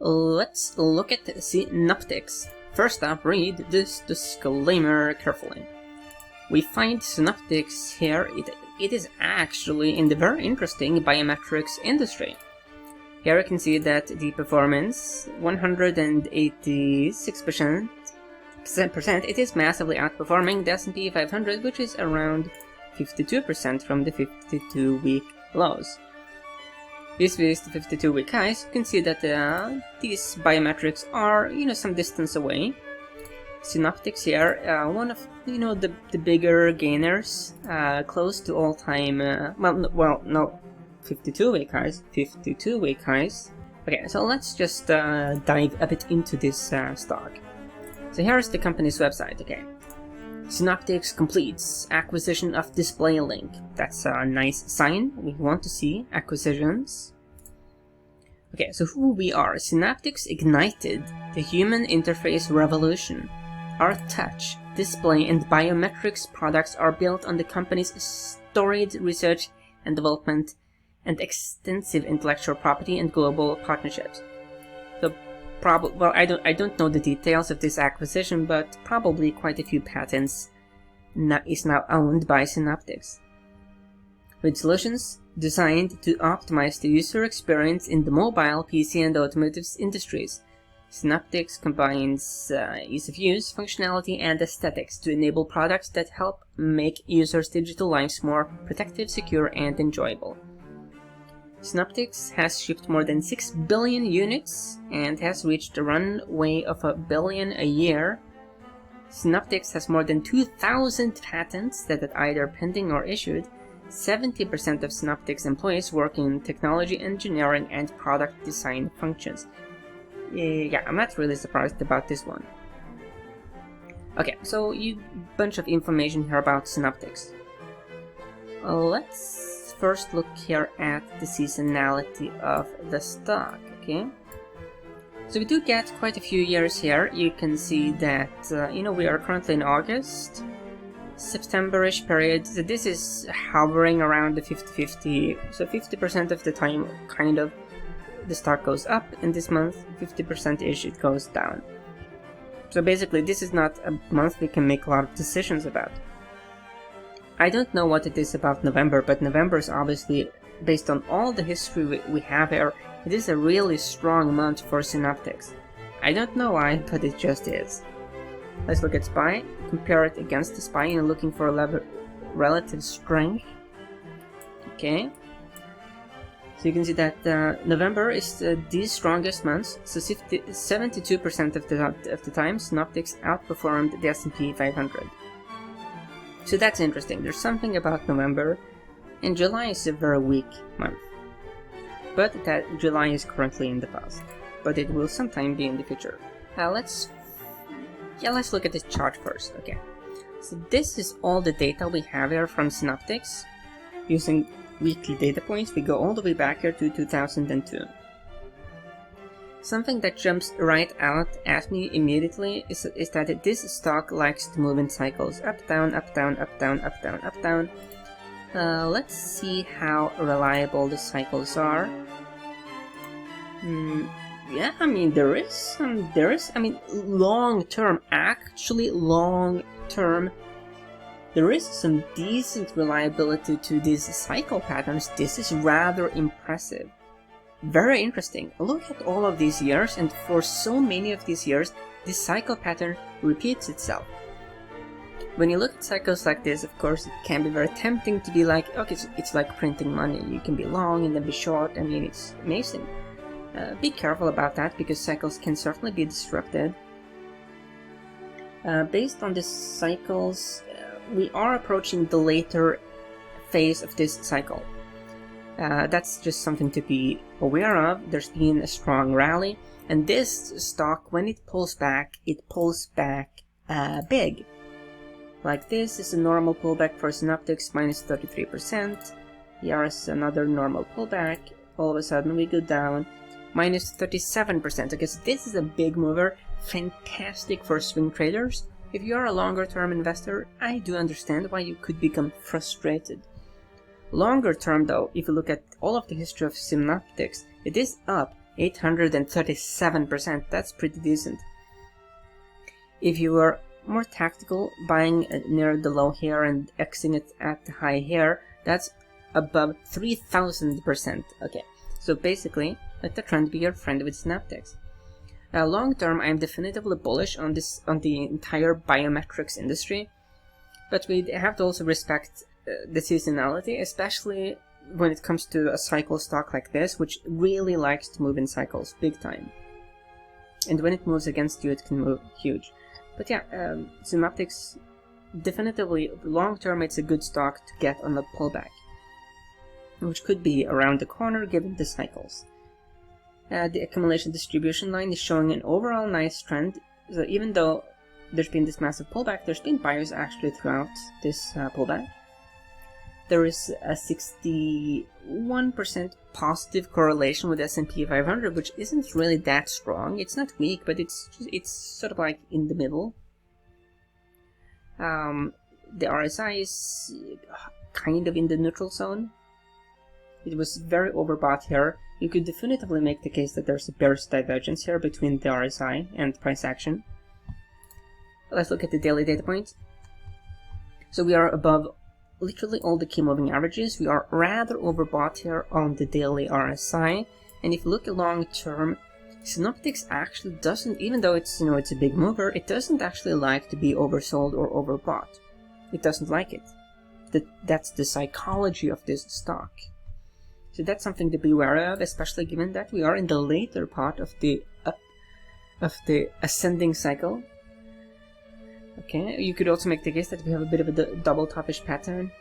Let's look at Synaptics. First up, read this disclaimer carefully. We find Synaptics here, it is actually in the very interesting biometrics industry. Here you can see that the performance, 186%, it is massively outperforming the S&P 500, which is around 52% from the 52-week lows. This is the 52-week highs. You can see that these biometrics are, some distance away. Synaptics here, one of, the bigger gainers, close to all-time, 52-week highs. 52-week highs. Okay, so let's just dive a bit into this stock. So here's the company's website. Okay, Synaptics completes acquisition of DisplayLink. That's a nice sign. We want to see acquisitions. Okay, so who we are. Synaptics ignited the human interface revolution. Our touch, display, and biometrics products are built on the company's storied research and development and extensive intellectual property and global partnerships. So I don't know the details of this acquisition, but probably quite a few patents is now owned by Synaptics. With solutions designed to optimize the user experience in the mobile, PC, and automotive industries, Synaptics combines ease of use, functionality, and aesthetics to enable products that help make users' digital lives more protective, secure, and enjoyable. Synaptics has shipped more than 6 billion units and has reached a runway of 1 billion a year. Synaptics has more than 2,000 patents that are either pending or issued. 70% of Synaptics employees work in technology, engineering, and product design functions. Yeah, I'm not really surprised about this one. Okay, so bunch of information here about Synaptics. Let's first look here at the seasonality of the stock, okay? So we do get quite a few years here. You can see that, we are currently in August, September-ish period. So this is hovering around the 50-50. So 50% of the time, kind of, the stock goes up in this month, 50%-ish it goes down. So basically, this is not a month we can make a lot of decisions about. I don't know what it is about November, but November is obviously, based on all the history we have here, it is a really strong month for Synaptics. I don't know why, but it just is. Let's look at SPY, compare it against the SPY, and looking for a relative strength. Okay. So you can see that November is the strongest month, so 72% of the time Synaptics outperformed the S&P 500. So that's interesting. There's something about November, and July is a very weak month. But that July is currently in the past, but it will sometime be in the future. Let's look at this chart first. Okay, so this is all the data we have here from Synaptics. Using weekly data points, we go all the way back here to 2002. Something that jumps right out at me immediately is that this stock likes to move in cycles. Up, down, up, down, up, down, up, down, up, down. Let's see how reliable the cycles are. Yeah, I mean, long-term, there is some decent reliability to these cycle patterns. This is rather impressive. Very interesting. Look at all of these years, and for so many of these years, this cycle pattern repeats itself. When you look at cycles like this, of course, it can be very tempting to be like, okay, it's like printing money. You can be long and then be short. I mean, it's amazing. Be careful about that, because cycles can certainly be disrupted. Based on the cycles, we are approaching the later phase of this cycle. That's just something to be aware of. There's been a strong rally, and this stock, when it pulls back big. Like this is a normal pullback for Synaptics, minus 33%. Here is another normal pullback. All of a sudden we go down, minus 37%. Okay, so this is a big mover, fantastic for swing traders. If you are a longer term investor, I do understand why you could become frustrated. Longer term though, if you look at all of the history of Synaptics, it is up 837%. That's pretty decent. If you were more tactical, buying near the low here and exiting it at the high here, that's above 3000%. Okay, so basically, let the trend be your friend with Synaptics. Long term, I am definitively bullish on the entire biometrics industry, but we have to also respect the seasonality, especially when it comes to a cycle stock like this, which really likes to move in cycles big time. And when it moves against you, it can move huge. But yeah, Synaptics, definitively long term, it's a good stock to get on the pullback, which could be around the corner given the cycles. The accumulation distribution line is showing an overall nice trend. So even though there's been this massive pullback, there's been buyers actually throughout this pullback. There is a 61% positive correlation with S&P 500, which isn't really that strong. It's not weak, but it's sort of like in the middle. The RSI is kind of in the neutral zone. It was very overbought here. You could definitively make the case that there's a bearish divergence here between the RSI and price action. Let's look at the daily data point. So we are above literally all the key moving averages. We are rather overbought here on the daily RSI, and if you look long term, Synaptics actually doesn't, even though it's it's a big mover, it doesn't actually like to be oversold or overbought. It doesn't like it. That's the psychology of this stock. So that's something to be aware of, especially given that we are in the later part of the ascending cycle. Okay, you could also make the case that we have a bit of a double topish pattern.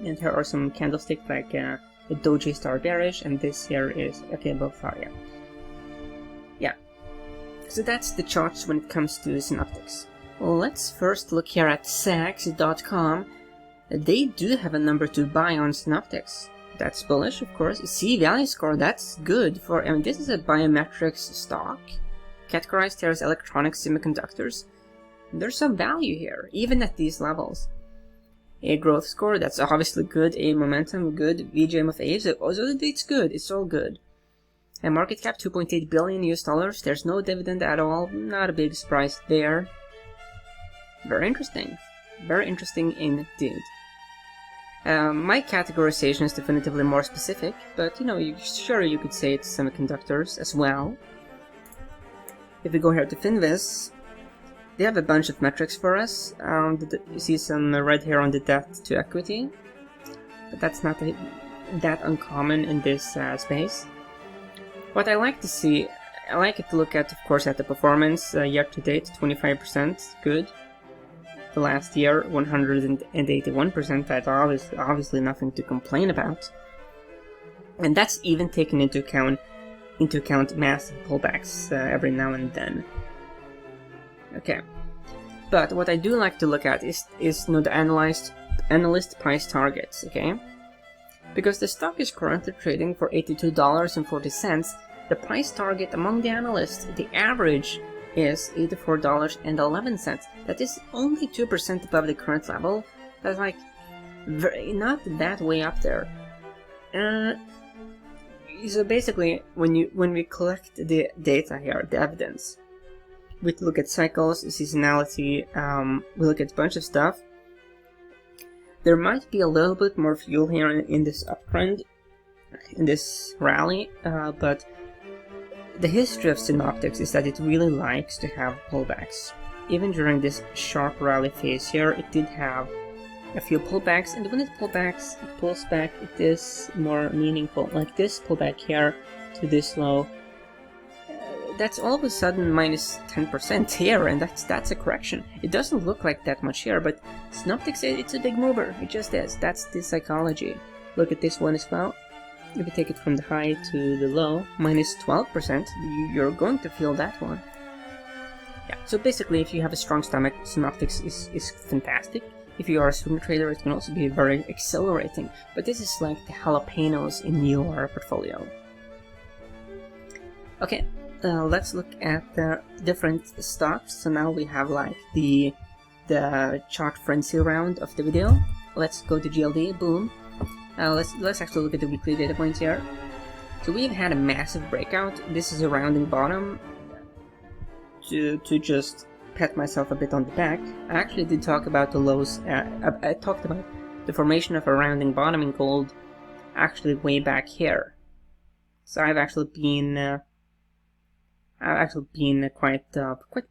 And here are some candlesticks like a doji star bearish, and this here is, okay, both are, yeah. Yeah. So that's the charts when it comes to Synaptics. Well, let's first look here at Saks.com. They do have a number to buy on Synaptics. That's bullish, of course. C-value score, that's good for, I mean, this is a biometrics stock. Categorized here as electronic semiconductors. There's some value here, even at these levels. A growth score, that's obviously good. A momentum, good. VGM of A, so it's good. It's all good. A market cap, $2.8 billion US dollars. There's no dividend at all. Not a big surprise there. Very interesting. Very interesting indeed. My categorization is definitively more specific, but you could say it's semiconductors as well. If we go here to Finviz, they have a bunch of metrics for us. You see some red here on the debt to equity, but that's not that uncommon in this space. What I like to see, I like it to look at, of course, at the performance. Year to date, 25%, good. The last year, 181%. That's obviously nothing to complain about, and that's even taken into account massive pullbacks every now and then. Okay, but what I do like to look at is the analyst price targets. Okay, because the stock is currently trading for $82.40. The price target among the analysts, the average, is $84.11. That is only 2% above the current level. That's like not that way up there. So basically, when we collect the data here, the evidence, we look at cycles, seasonality, we look at a bunch of stuff. There might be a little bit more fuel here in this uptrend, in this rally, but the history of Synaptics is that it really likes to have pullbacks. Even during this sharp rally phase here, it did have a few pullbacks, and when it pulls back, it is more meaningful. Like this pullback here to this low, that's all of a sudden minus 10% here, and that's a correction. It doesn't look like that much here, but Synaptics, it's a big mover. It just is. That's the psychology. Look at this one as well. If you take it from the high to the low, minus 12%, you're going to feel that one. Yeah, so basically, if you have a strong stomach, Synaptics is fantastic. If you are a swing trader, it can also be very accelerating. But this is like the jalapenos in your portfolio. Okay, let's look at the different stocks. So now we have like the chart frenzy round of the video. Let's go to GLD, boom. Let's actually look at the weekly data points here. So we've had a massive breakout. This is a rounding bottom. To just pat myself a bit on the back, I actually did talk about the lows. I talked about the formation of a rounding bottom in gold actually way back here. So I've actually been quite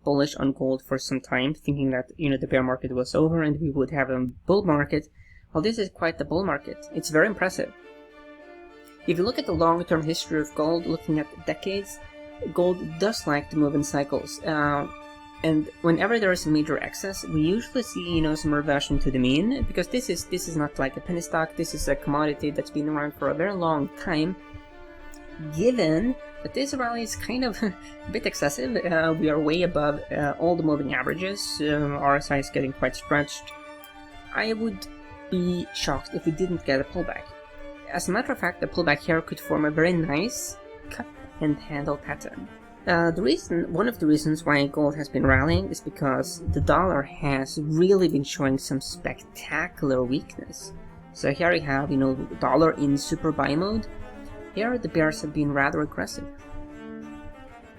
bullish on gold for some time, thinking that the bear market was over and we would have a bull market. Well, this is quite the bull market. It's very impressive. If you look at the long-term history of gold, looking at decades, gold does like to move in cycles. And whenever there is a major excess, we usually see some reversion to the mean, because this is not like a penny stock. This is a commodity that's been around for a very long time. Given that this rally is kind of a bit excessive, we are way above all the moving averages. RSI is getting quite stretched. I would be shocked if we didn't get a pullback. As a matter of fact, the pullback here could form a very nice cup and handle pattern. One of the reasons why gold has been rallying is because the dollar has really been showing some spectacular weakness. So here you have, dollar in super buy mode. Here the bears have been rather aggressive.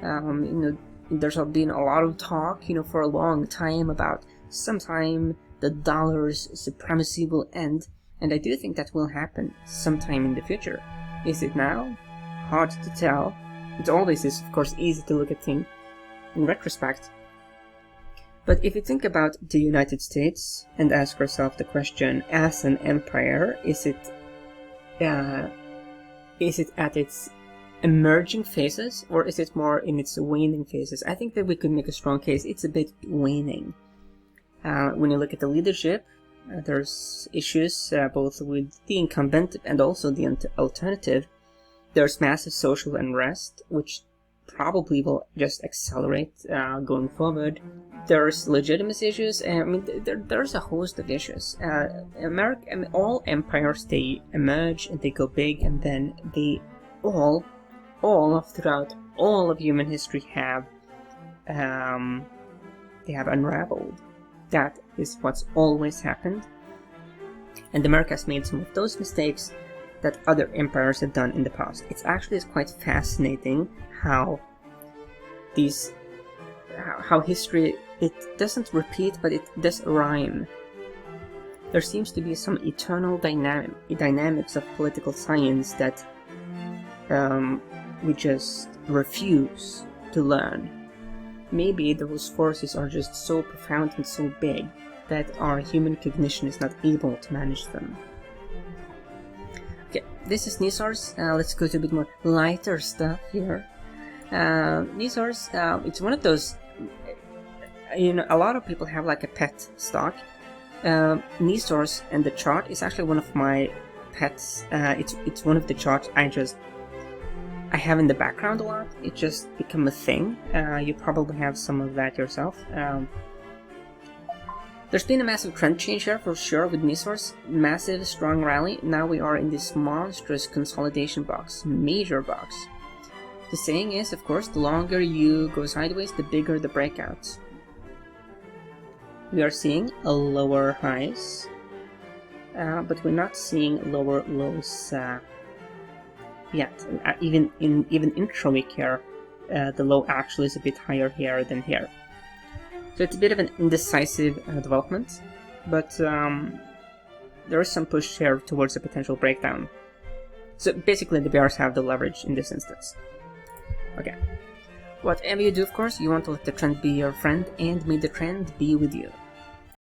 There's been a lot of talk, for a long time about sometime the dollar's supremacy will end, and I do think that will happen sometime in the future. Is it now? Hard to tell. It always is, of course, easy to look at things in retrospect. But if you think about the United States and ask yourself the question, as an empire, is it at its emerging phases, or is it more in its waning phases? I think that we could make a strong case it's a bit waning. When you look at the leadership, there's issues both with the incumbent and also the alternative. There's massive social unrest, which probably will just accelerate going forward. There's legitimacy issues. There's a host of issues. All empires, they emerge and they go big, and then they all throughout all of human history have unraveled. That is what's always happened, and America has made some of those mistakes that other empires have done in the past. It's actually quite fascinating how history, it doesn't repeat, but it does rhyme. There seems to be some eternal dynamics of political science that we just refuse to learn. Maybe those forces are just so profound and so big that our human cognition is not able to manage them. Okay, this is Nisars. Let's go to a bit more lighter stuff here. Nisars, it's one of those, a lot of people have like a pet stock. Nisars and the chart is actually one of my pets. It's one of the charts I have in the background a lot. It just become a thing. You probably have some of that yourself. There's been a massive trend change here for sure with Nisars. Massive, strong rally. Now we are in this monstrous consolidation box, major box. The saying is, of course, the longer you go sideways, the bigger the breakouts. We are seeing a lower highs, but we're not seeing lower lows yet. Even intra-week here, the low actually is a bit higher here than here. So it's a bit of an indecisive development, but there is some push here towards a potential breakdown. So basically the bears have the leverage in this instance. Okay. Whatever you do, of course, you want to let the trend be your friend, and may the trend be with you.